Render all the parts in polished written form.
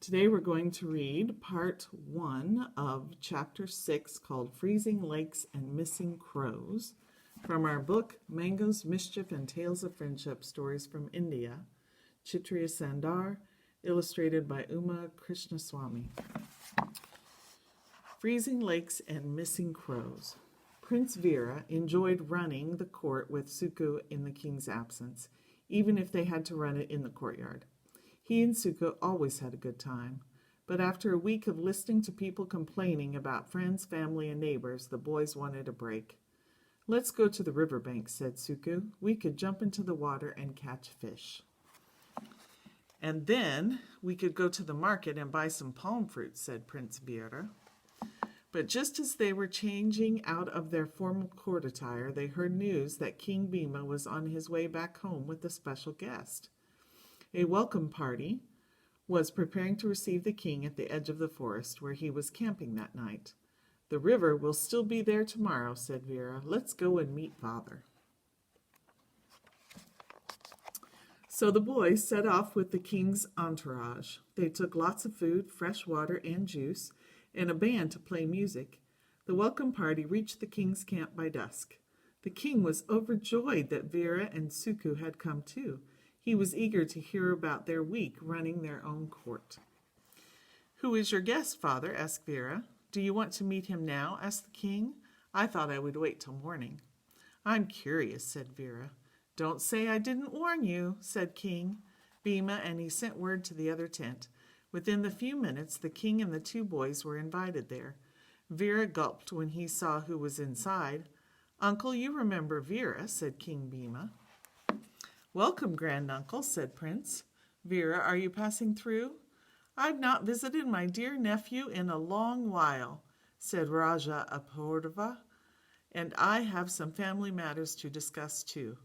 Today we're going to read part 1 of chapter 6 called Freezing Lakes and Missing Crows from our book Mangoes, Mischief, and Tales of Friendship, Stories from India, Chitriya Sandar, illustrated by Uma Krishnaswamy. Freezing Lakes and Missing Crows. Prince Veera enjoyed running the court with Suku in the king's absence, even if they had to run it in the courtyard. He and Suku always had a good time, but after a week of listening to people complaining about friends, family, and neighbors, the boys wanted a break. "Let's go to the riverbank," said Suku. "We could jump into the water and catch fish. And then we could go to the market and buy some palm fruit," said Prince Veera. But just as they were changing out of their formal court attire, they heard news that King Bhima was on his way back home with a special guest. A welcome party was preparing to receive the king at the edge of the forest where he was camping that night. "The river will still be there tomorrow," said Veera. "Let's go and meet Father." So the boys set off with the king's entourage. They took lots of food, fresh water, and juice, and a band to play music. The welcome party reached the king's camp by dusk. The king was overjoyed that Veera and Suku had come too. He was eager to hear about their week running their own court. "Who is your guest, Father?" asked Veera. "Do you want to meet him now?" asked the king. "I thought I would wait till morning." "I'm curious," said Veera. "Don't say I didn't warn you," said King Bhima, and he sent word to the other tent. Within the few minutes, the king and the two boys were invited there. Veera gulped when he saw who was inside. "Uncle, you remember Veera," said King Bhima. "Welcome, granduncle," said Prince. "Veera, are you passing through?" "I've not visited my dear nephew in a long while," said Raja Apoorva, "and I have some family matters to discuss too."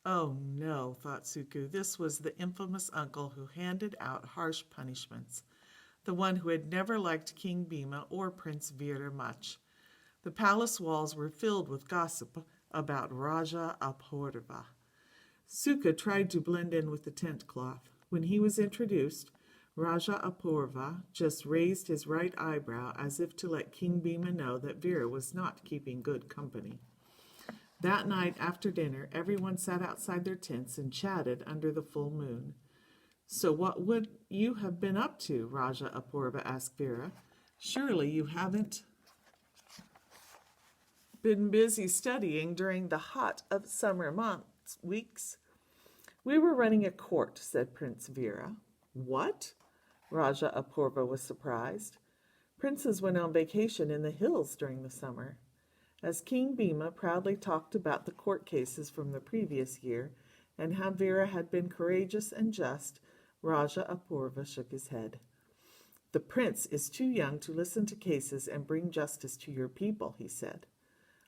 Oh no, thought Suku, this was the infamous uncle who handed out harsh punishments, the one who had never liked King Bhima or Prince Veera much. The palace walls were filled with gossip about Raja Apoorva. Suka tried to blend in with the tent cloth. When he was introduced, Raja Apoorva just raised his right eyebrow as if to let King Bhima know that Veera was not keeping good company. That night after dinner, everyone sat outside their tents and chatted under the full moon. "So what would you have been up to?" Raja Apoorva asked Veera. "Surely you haven't been busy studying during the hot of summer weeks?" "We were running a court," said Prince Veera. "What?" Raja Apoorva was surprised. "Princes went on vacation in the hills during the summer." As King Bhima proudly talked about the court cases from the previous year and how Veera had been courageous and just, Raja Apoorva shook his head. "The prince is too young to listen to cases and bring justice to your people," he said.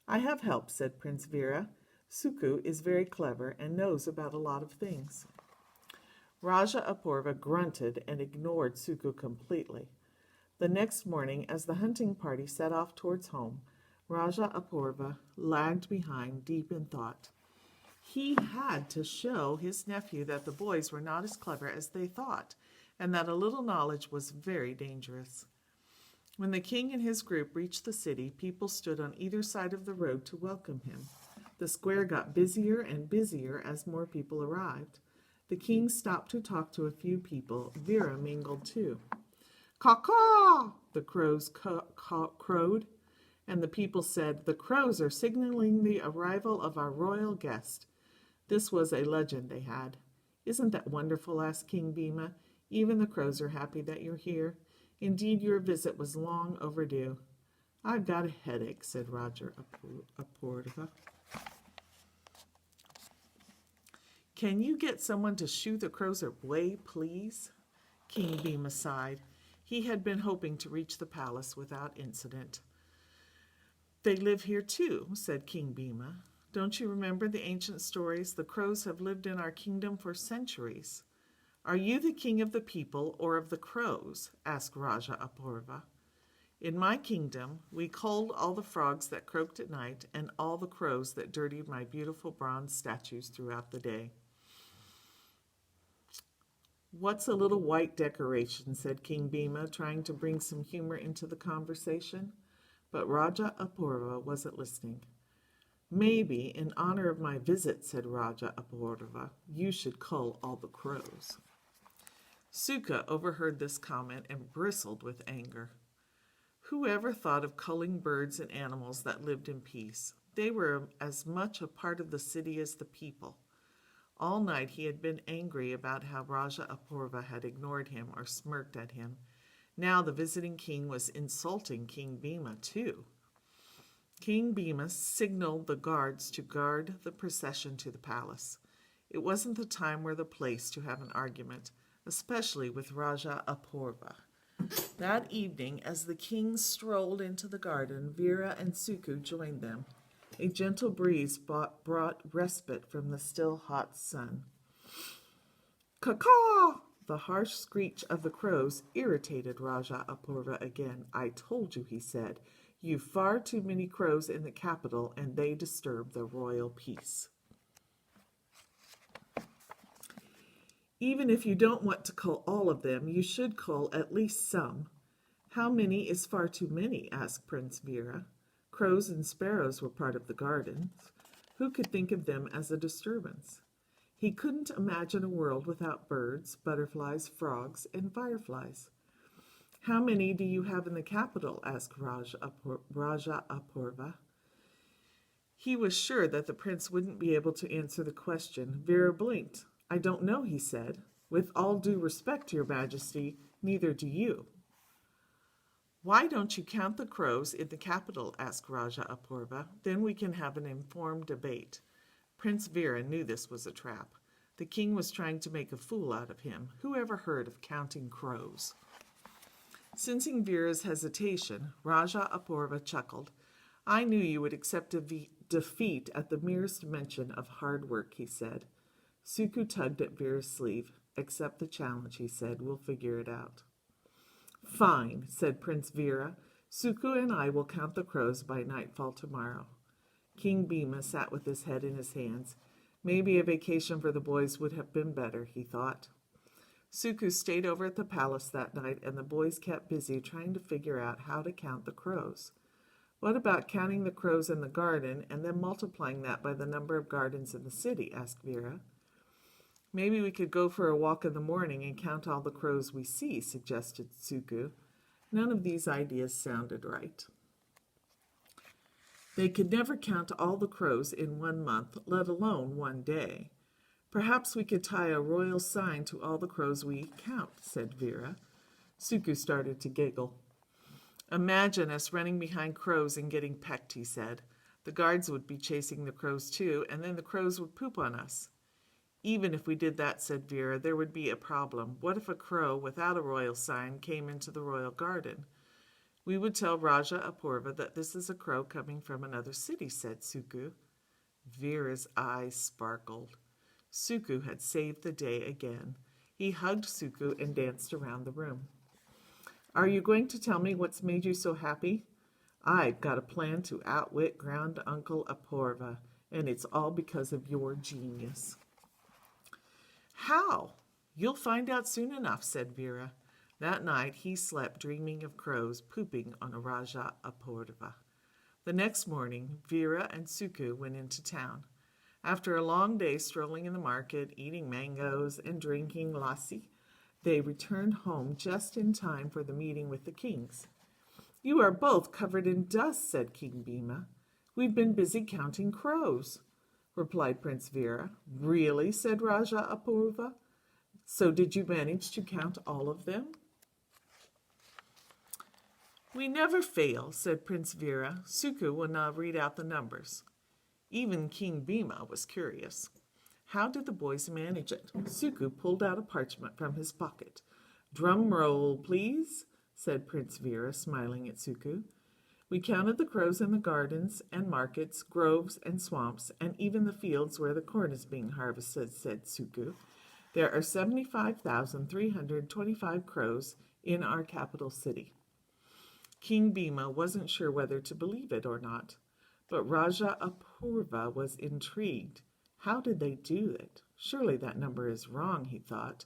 "I have help," said Prince Veera. "Suku is very clever and knows about a lot of things." Raja Apoorva grunted and ignored Suku completely. The next morning, as the hunting party set off towards home, Raja Apoorva lagged behind, deep in thought. He had to show his nephew that the boys were not as clever as they thought, and that a little knowledge was very dangerous. When the king and his group reached the city, people stood on either side of the road to welcome him. The square got busier and busier as more people arrived. The king stopped to talk to a few people. Veera mingled too. "Caw-caw!" the crows crowed. And the people said, "The crows are signaling the arrival of our royal guest." This was a legend they had. "Isn't that wonderful?" asked King Bhima. "Even the crows are happy that you're here. Indeed, your visit was long overdue." "I've got a headache," said Raja Apoorva. "Can you get someone to shoo the crows away, please?" King Bhima sighed. He had been hoping to reach the palace without incident. "They live here too," said King Bhima. "Don't you remember the ancient stories? The crows have lived in our kingdom for centuries." "Are you the king of the people or of the crows?" asked Raja Apoorva. "In my kingdom, we culled all the frogs that croaked at night and all the crows that dirtied my beautiful bronze statues throughout the day." What's a little white decoration, said King Bhima, trying to bring some humor into the conversation. But Raja Apurva wasn't listening. Maybe, in honor of my visit, said Raja Apurva, you should cull all the crows. Sukha overheard this comment and bristled with anger. Who ever thought of culling birds and animals that lived in peace? They were as much a part of the city as the people. All night he had been angry about how Raja Apurva had ignored him or smirked at him. Now the visiting king was insulting King Bhima, too. King Bhima signaled the guards to guard the procession to the palace. It wasn't the time or the place to have an argument, especially with Raja Apurva. That evening, as the kings strolled into the garden, Veera and Suku joined them. A gentle breeze brought respite from the still hot sun. Caw-caw! The harsh screech of the crows irritated Raja Apurva again. I told you, he said. You've far too many crows in the capital, and they disturb the royal peace. Even if you don't want to cull all of them, you should cull at least some. How many is far too many? Asked Prince Veera. Crows and sparrows were part of the gardens. Who could think of them as a disturbance? He couldn't imagine a world without birds, butterflies, frogs, and fireflies. How many do you have in the capital? Asked Raja Apurva. He was sure that the prince wouldn't be able to answer the question. Veera blinked. I don't know, he said. With all due respect, Your Majesty, neither do you. Why don't you count the crows in the capital? Asked Raja Apurva. Then we can have an informed debate. Prince Veera knew this was a trap. The king was trying to make a fool out of him. Who ever heard of counting crows? Sensing Veera's hesitation, Raja Apurva chuckled. I knew you would accept a defeat at the merest mention of hard work, he said. Suku tugged at Veera's sleeve. Accept the challenge, he said. We'll figure it out. Fine, said Prince Veera. Suku and I will count the crows by nightfall tomorrow. King Bhima sat with his head in his hands. Maybe a vacation for the boys would have been better, he thought. Suku stayed over at the palace that night, and the boys kept busy trying to figure out how to count the crows. What about counting the crows in the garden and then multiplying that by the number of gardens in the city? Asked Veera. Maybe we could go for a walk in the morning and count all the crows we see, suggested Suku. None of these ideas sounded right. They could never count all the crows in 1 month, let alone 1 day. Perhaps we could tie a royal sign to all the crows we count, said Veera. Suku started to giggle. Imagine us running behind crows and getting pecked, he said. The guards would be chasing the crows too, and then the crows would poop on us. Even if we did that, said Veera, there would be a problem. What if a crow without a royal sign came into the royal garden? We would tell Raja Apurva that this is a crow coming from another city, said Suku. Veera's eyes sparkled. Suku had saved the day again. He hugged Suku and danced around the room. Are you going to tell me what's made you so happy? I've got a plan to outwit Grand Uncle Apurva, and it's all because of your genius. How? You'll find out soon enough, said Veera. That night he slept dreaming of crows pooping on Raja Apurva. The next morning, Veera and Suku went into town. After a long day strolling in the market, eating mangoes, and drinking lassi, they returned home just in time for the meeting with the kings. You are both covered in dust, said King Bhima. We've been busy counting crows, replied Prince Veera. Really, said Raja Apurva. So did you manage to count all of them? We never fail, said Prince Veera. Suku will now read out the numbers. Even King Bhima was curious. How did the boys manage it? Suku pulled out a parchment from his pocket. Drum roll, please, said Prince Veera, smiling at Suku. We counted the crows in the gardens and markets, groves and swamps, and even the fields where the corn is being harvested, said Suku. There are 75,325 crows in our capital city. King Bhima wasn't sure whether to believe it or not, but Raja Apurva was intrigued. How did they do it? Surely that number is wrong, he thought.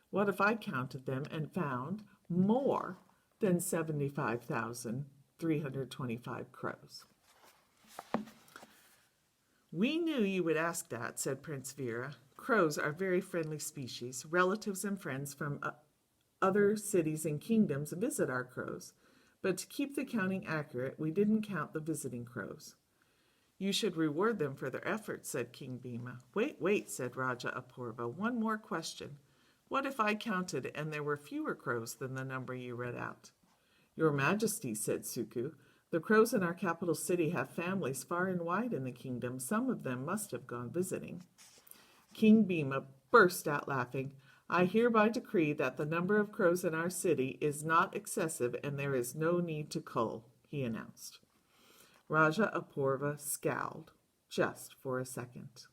What if I counted them and found more than 75,325 crows? We knew you would ask that, said Prince Vera. Crows are very friendly species. Relatives and friends from other cities and kingdoms visit our crows. But to keep the counting accurate, we didn't count the visiting crows. You should reward them for their efforts, said King Bhima. Wait, said Raja Apurva. One more question. What if I counted and there were fewer crows than the number you read out? Your Majesty, said Suku, the crows in our capital city have families far and wide in the kingdom. Some of them must have gone visiting. King Bhima burst out laughing. I hereby decree that the number of crows in our city is not excessive and there is no need to cull, he announced. Raja Apurva scowled, just for a second.